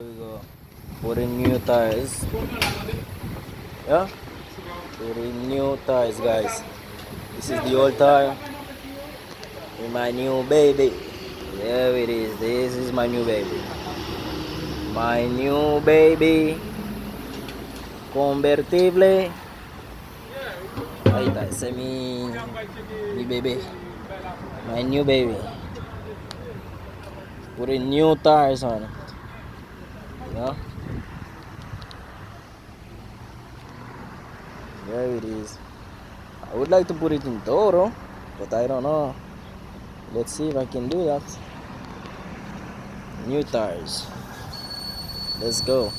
We go. Put in new tires. Yeah? Put in new tires, guys. This is the old tire with my new baby. There it is. This is my new baby. My new baby. Convertible. Ahí está. Ese es mi bebé. My new baby. Put in new tires on it. Yeah? There it is. I would like to put it in Toro, but I don't know. Let's see if I can do that. New tires. Let's go.